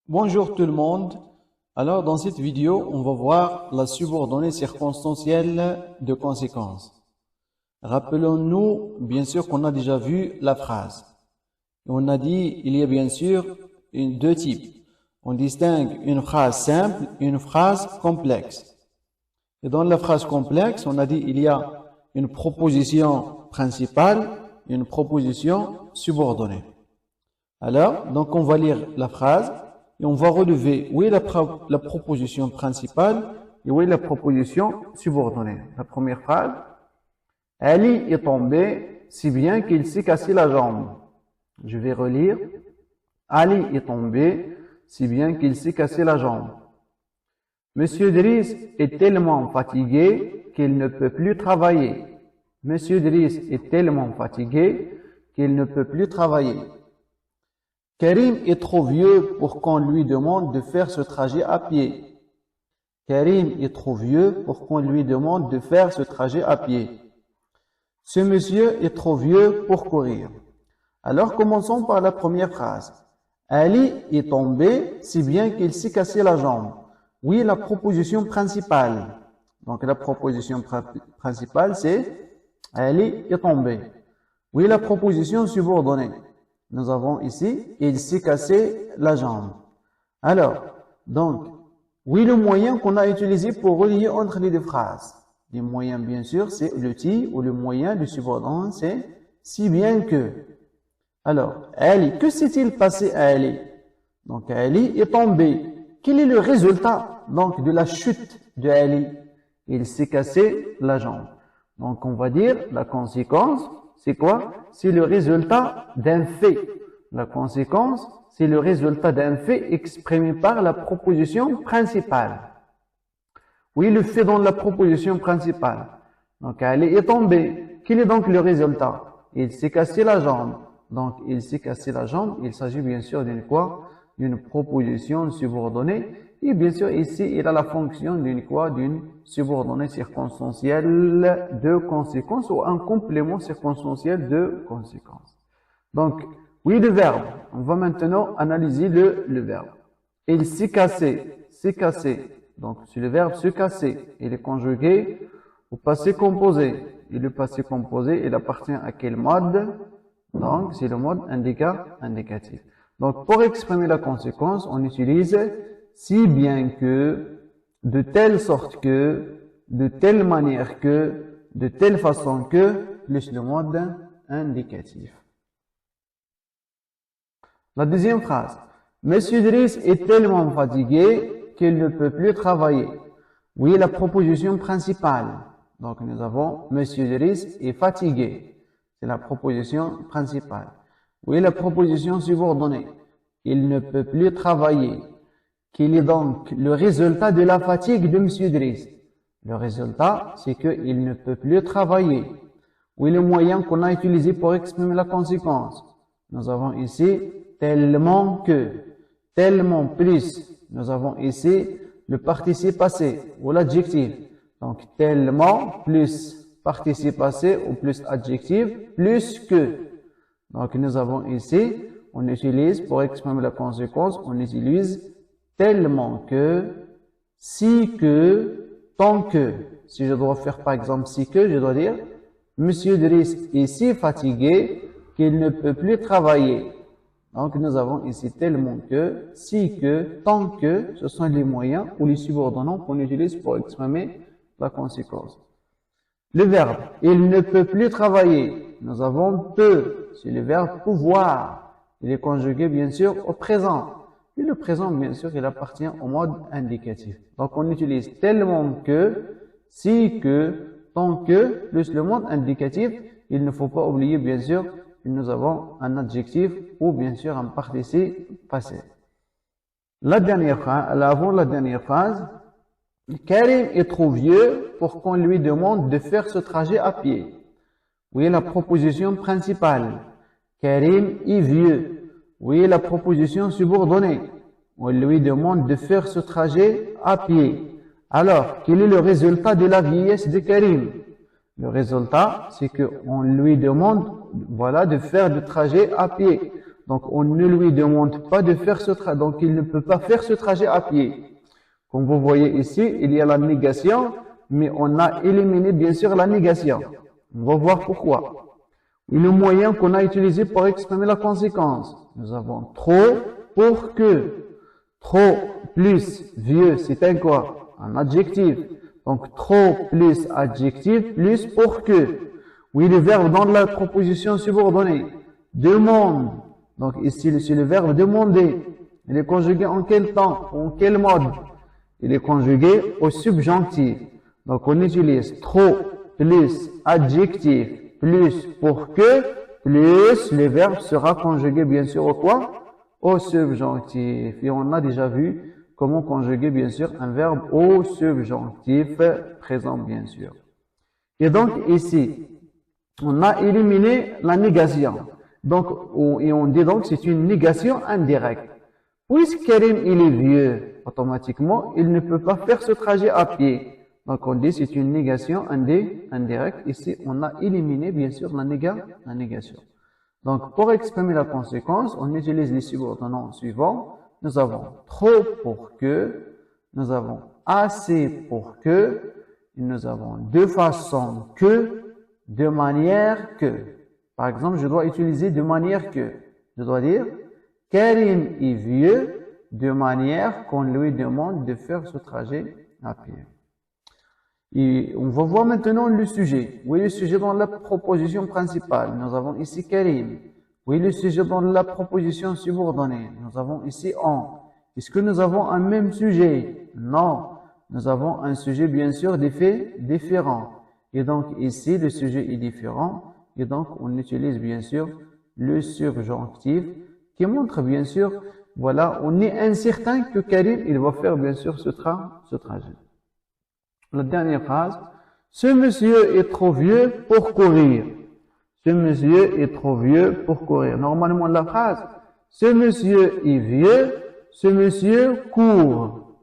Bonjour tout le monde. Alors dans cette vidéo, on va voir la subordonnée circonstancielle de conséquence. Rappelons-nous bien sûr qu'on a déjà vu la phrase. On a dit il y a bien sûr deux types. On distingue une phrase simple et une phrase complexe. Et dans la phrase complexe, on a dit il y a une proposition principale et une proposition subordonnée. Alors, donc on va lire la phrase et on va relever où est la proposition principale et où est la proposition subordonnée. La première phrase, Ali est tombé si bien qu'il s'est cassé la jambe. Je vais relire. Ali est tombé si bien qu'il s'est cassé la jambe. Monsieur Driss est tellement fatigué qu'il ne peut plus travailler. Monsieur Driss est tellement fatigué qu'il ne peut plus travailler. Karim est trop vieux pour qu'on lui demande de faire ce trajet à pied. Karim est trop vieux pour qu'on lui demande de faire ce trajet à pied. Ce monsieur est trop vieux pour courir. Alors commençons par la première phrase. Ali est tombé si bien qu'il s'est cassé la jambe. Oui, la proposition principale. Donc la proposition principale c'est Ali est tombé. Oui, la proposition subordonnée. Nous avons ici, il s'est cassé la jambe. Alors, donc, oui, le moyen qu'on a utilisé pour relier entre les deux phrases. Les moyens, bien sûr, c'est l'outil ou le moyen du subordonné, c'est si bien que. Alors, Ali, que s'est-il passé à Ali? Donc, Ali est tombé. Quel est le résultat, donc, de la chute de Ali? Il s'est cassé la jambe. Donc, on va dire, la conséquence, c'est quoi? C'est le résultat d'un fait. La conséquence, c'est le résultat d'un fait exprimé par la proposition principale. Oui, le fait dans la proposition principale. Donc, Ali est tombé. Quel est donc le résultat? Il s'est cassé la jambe. Donc, il s'est cassé la jambe. Il s'agit bien sûr d'une quoi? D'une proposition subordonnée. Et bien sûr, ici, il a la fonction d'une quoi? D'une subordonnée circonstancielle de conséquence ou un complément circonstanciel de conséquence. Donc, oui, le verbe. On va maintenant analyser le verbe. Il s'est cassé. C'est cassé. Donc, c'est le verbe se casser. Il est conjugué au passé composé. Et le passé composé, il appartient à quel mode? Donc, c'est le mode indicatif. Donc, pour exprimer la conséquence, on utilise si bien que, de telle sorte que, de telle manière que, de telle façon que, plus le mode indicatif. La deuxième phrase. Monsieur Driss est tellement fatigué qu'il ne peut plus travailler. Oui, la proposition principale. Donc, nous avons Monsieur Driss est fatigué. C'est la proposition principale. Oui, la proposition subordonnée. Il ne peut plus travailler. Quel est donc le résultat de la fatigue de Monsieur Driss? Le résultat, c'est qu'il ne peut plus travailler. Oui, le moyen qu'on a utilisé pour exprimer la conséquence. Nous avons ici tellement que, tellement plus. Nous avons ici le participe passé ou l'adjectif. Donc, tellement plus participe passé ou plus adjectif plus que. Donc, nous avons ici, on utilise pour exprimer la conséquence, on utilise tellement que, si que, tant que. Si je dois faire par exemple si que, je dois dire Monsieur Driss est si fatigué qu'il ne peut plus travailler. Donc nous avons ici tellement que, si que, tant que, ce sont les moyens ou les subordonnants qu'on utilise pour exprimer la conséquence. Le verbe, il ne peut plus travailler. Nous avons peut, c'est le verbe pouvoir. Il est conjugué bien sûr au présent. Et le présent, bien sûr, il appartient au mode indicatif. Donc, on utilise tellement que, si que, tant que, plus le mode indicatif. Il ne faut pas oublier, bien sûr, que nous avons un adjectif ou, bien sûr, un participe passé. La dernière phrase, avant la dernière phrase, Karim est trop vieux pour qu'on lui demande de faire ce trajet à pied. Oui, la proposition principale. Karim est vieux. Oui, la proposition subordonnée. On lui demande de faire ce trajet à pied. Alors, quel est le résultat de la vieillesse de Karim? Le résultat, c'est qu'on lui demande, voilà, de faire le trajet à pied. Donc, on ne lui demande pas de faire ce trajet. Donc, il ne peut pas faire ce trajet à pied. Comme vous voyez ici, il y a la négation, mais on a éliminé bien sûr la négation. On va voir pourquoi. Et le moyen qu'on a utilisé pour exprimer la conséquence. Nous avons trop pour que. Trop plus vieux, c'est un quoi? Un adjectif. Donc, trop plus adjectif plus pour que. Oui, le verbe dans la proposition subordonnée. Demande. Donc, ici, c'est le verbe demander. Il est conjugué en quel temps? En quel mode? Il est conjugué au subjonctif. Donc, on utilise trop plus adjectif plus pour que plus le verbe sera conjugué bien sûr au quoi? Au subjonctif. Et on a déjà vu comment conjuguer bien sûr un verbe au subjonctif présent bien sûr. Et donc ici, on a éliminé la négation. Donc, on dit donc c'est une négation indirecte. Puisque Karim il est vieux, automatiquement, il ne peut pas faire ce trajet à pied. Donc, on dit c'est une négation indirecte. Ici, on a éliminé bien sûr la négation. Donc, pour exprimer la conséquence, on utilise les subordonnants suivants. Nous avons trop pour que, nous avons assez pour que, et nous avons de façon que, de manière que. Par exemple, je dois utiliser de manière que. Je dois dire, Karim est vieux, de manière qu'on lui demande de faire ce trajet à pied. Et on va voir maintenant le sujet. Oui, le sujet dans la proposition principale. Nous avons ici Karim. Oui, le sujet dans la proposition subordonnée. Nous avons ici on. Est-ce que nous avons un même sujet? Non. Nous avons un sujet bien sûr différent. Et donc ici, le sujet est différent. Et donc, on utilise bien sûr le subjonctif qui montre bien sûr, voilà, on est incertain que Karim, il va faire bien sûr ce trajet. La dernière phrase. Ce monsieur est trop vieux pour courir. Ce monsieur est trop vieux pour courir. Normalement, la phrase, ce monsieur est vieux, ce monsieur court.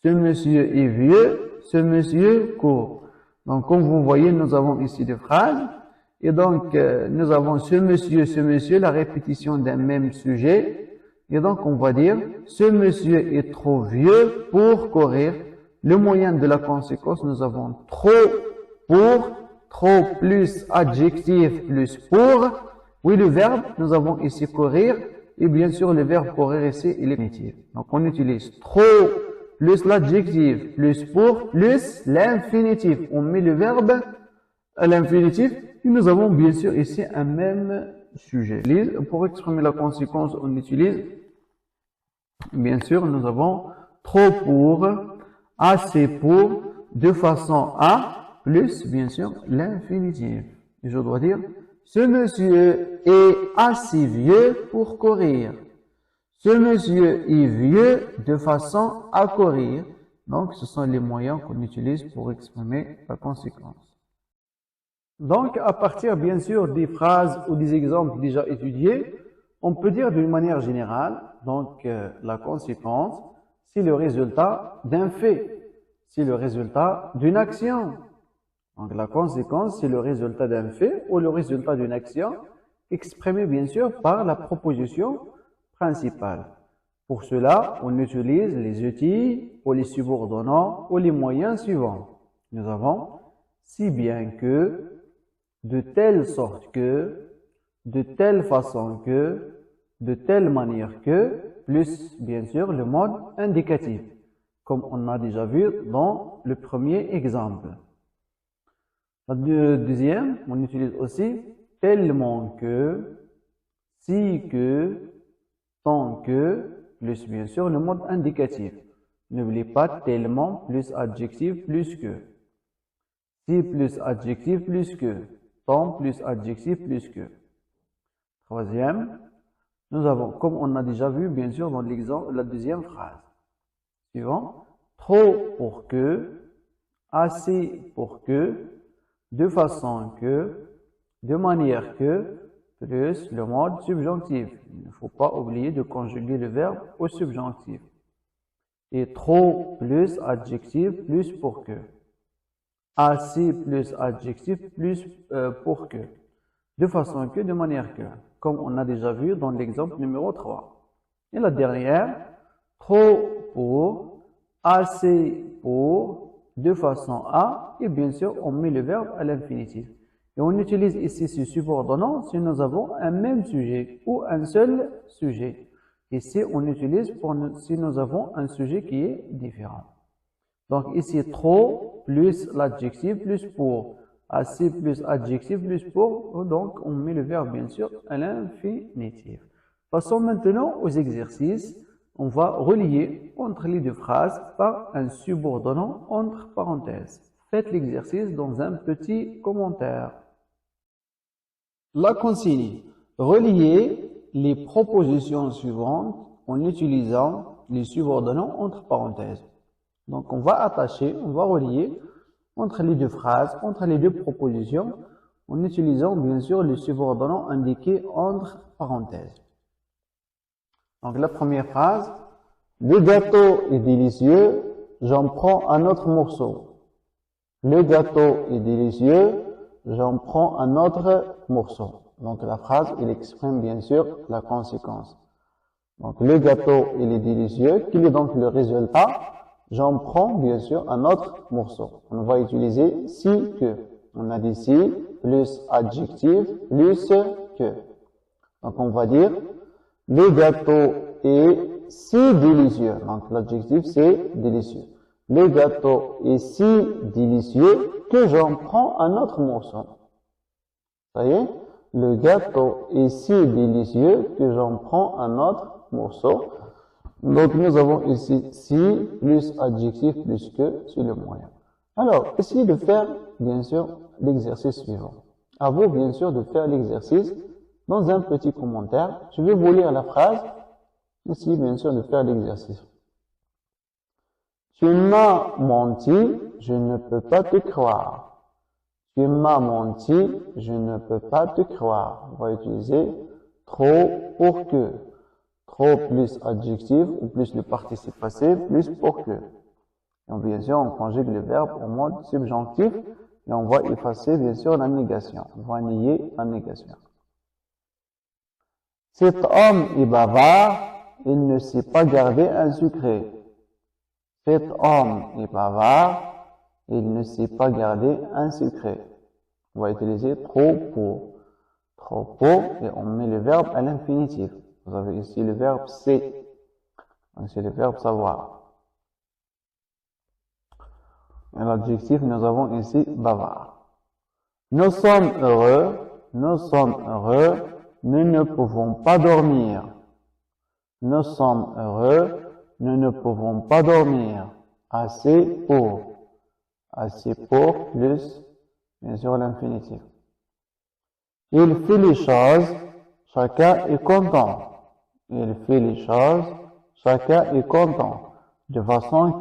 Ce monsieur est vieux, ce monsieur court. Donc, comme vous voyez, nous avons ici deux phrases. Et donc, nous avons ce monsieur, la répétition d'un même sujet. Et donc, on va dire, ce monsieur est trop vieux pour courir. Le moyen de la conséquence, nous avons trop pour, trop plus adjectif plus pour. Oui, le verbe, nous avons ici courir. Et bien sûr, le verbe courir ici, il est infinitif. Donc, on utilise trop plus l'adjectif plus pour plus l'infinitif. On met le verbe à l'infinitif. Et nous avons bien sûr ici un même sujet. Pour exprimer la conséquence, on utilise, bien sûr, nous avons trop pour, assez pour, de façon à, plus, bien sûr, l'infinitif. Et je dois dire, ce monsieur est assez vieux pour courir. Ce monsieur est vieux de façon à courir. Donc, ce sont les moyens qu'on utilise pour exprimer la conséquence. Donc, à partir, bien sûr, des phrases ou des exemples déjà étudiés, on peut dire d'une manière générale, donc, la conséquence, c'est le résultat d'un fait, c'est le résultat d'une action. Donc, la conséquence, c'est le résultat d'un fait ou le résultat d'une action, exprimé, bien sûr, par la proposition principale. Pour cela, on utilise les outils ou les subordonnants ou les moyens suivants. Nous avons si bien que, de telle sorte que, de telle façon que, de telle manière que, plus bien sûr le mode indicatif, comme on a déjà vu dans le premier exemple. Le deuxième, on utilise aussi tellement que, si que, tant que, plus bien sûr le mode indicatif. N'oubliez pas tellement plus adjectif plus que. Si plus adjectif plus que. Tant plus adjectif plus que. Troisième, nous avons, comme on a déjà vu bien sûr dans l'exemple, la deuxième phrase. Suivant, trop pour que, assez pour que, de façon que, de manière que, plus le mode subjonctif. Il ne faut pas oublier de conjuguer le verbe au subjonctif. Et trop plus adjectif plus pour que. Assez plus adjectif plus pour que. de façon que, de manière que, comme on a déjà vu dans l'exemple numéro 3. Et la dernière, trop pour, assez pour, de façon à, et bien sûr, on met le verbe à l'infinitif. Et on utilise ici ce subordonnant si nous avons un même sujet ou un seul sujet. Ici, on utilise si nous avons un sujet qui est différent. Donc ici, trop plus l'adjectif plus pour. Assez plus adjectif plus pour. Donc, on met le verbe, bien sûr, à l'infinitif. Passons maintenant aux exercices. On va relier entre les deux phrases par un subordonnant entre parenthèses. Faites l'exercice dans un petit commentaire. La consigne. Relier les propositions suivantes en utilisant les subordonnants entre parenthèses. Donc, on va attacher, on va relier entre les deux phrases, entre les deux propositions, en utilisant bien sûr les subordonnants indiqués entre parenthèses. Donc, la première phrase, le gâteau est délicieux, j'en prends un autre morceau. Le gâteau est délicieux, j'en prends un autre morceau. Donc, la phrase, il exprime bien sûr la conséquence. Donc, le gâteau, il est délicieux. Quel est donc le résultat? J'en prends bien sûr un autre morceau. On va utiliser si que. On a dit si plus adjectif plus que. Donc, on va dire le gâteau est si délicieux. Donc, l'adjectif c'est délicieux. Le gâteau est si délicieux que j'en prends un autre morceau. Ça y est? Le gâteau est si délicieux que j'en prends un autre morceau. Donc, nous avons ici si plus adjectif plus que, c'est le moyen. Alors, essayez de faire, bien sûr, l'exercice suivant. À vous, bien sûr, de faire l'exercice dans un petit commentaire. Je vais vous lire la phrase. Essayez, bien sûr, de faire l'exercice. Tu m'as menti, je ne peux pas te croire. Tu m'as menti, je ne peux pas te croire. On va utiliser trop pour que. Trop plus adjectif ou plus le participe passé plus pour que. Donc bien sûr, on conjugue le verbe au mode subjonctif et on va effacer bien sûr la négation. On va nier la négation. Cet homme est bavard, il ne sait pas garder un secret. Cet homme est bavard, il ne sait pas garder un secret. On va utiliser trop pour. Trop pour et on met le verbe à l'infinitif. Vous avez ici le verbe c'est. Donc c'est le verbe savoir. Et l'adjectif, nous avons ici bavard. Nous sommes heureux, nous ne pouvons pas dormir. Nous sommes heureux, nous ne pouvons pas dormir. Assez pour. Assez pour plus, bien sûr, l'infinitif. Il fait les choses, chacun est content. Il fait les choses, chacun est content. De façon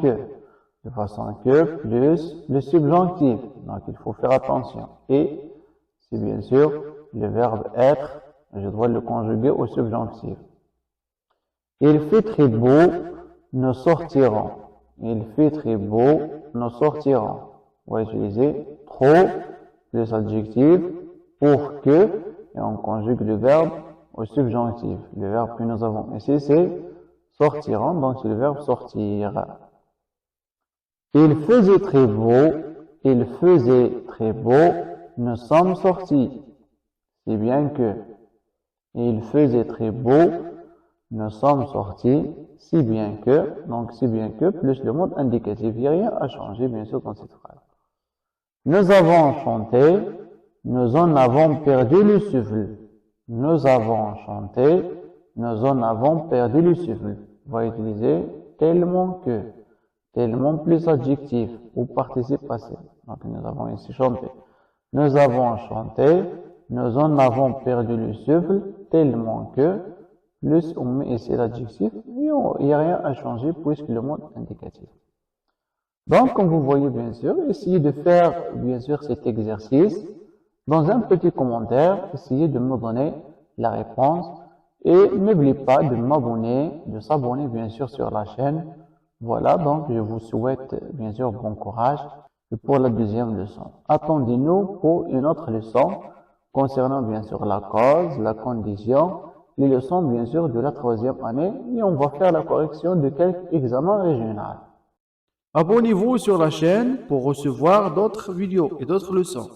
que plus le subjonctif. Donc, il faut faire attention. Et, c'est bien sûr le verbe être. Je dois le conjuguer au subjonctif. Il fait très beau, nous sortirons. Il fait très beau, nous sortirons. On va utiliser trop plus adjectif pour que, et on conjugue le verbe au subjonctif. Le verbe que nous avons ici, c'est sortiront, donc c'est le verbe sortir. Il faisait très beau, nous sommes sortis. Si bien que, il faisait très beau, nous sommes sortis, si bien que, donc si bien que, plus le mode indicatif. Il n'y a rien à changer, bien sûr, dans cette phrase. Nous avons chanté, nous en avons perdu le souffle. Nous avons chanté, nous en avons perdu le souffle. On va utiliser tellement que, tellement plus adjectif ou participe passé. Donc nous avons ici chanté. Nous avons chanté, nous en avons perdu le souffle, tellement que, plus on met ici l'adjectif, il n'y a rien à changer puisque le mode indicatif. Donc, comme vous voyez bien sûr, essayez de faire bien sûr cet exercice. Dans un petit commentaire, essayez de me donner la réponse et n'oubliez pas de m'abonner, de s'abonner bien sûr sur la chaîne. Voilà, donc je vous souhaite bien sûr bon courage pour la deuxième leçon. Attendez-nous pour une autre leçon concernant bien sûr la cause, la condition, les leçons bien sûr de la 3e année et on va faire la correction de quelques examens régionaux. Abonnez-vous sur la chaîne pour recevoir d'autres vidéos et d'autres leçons.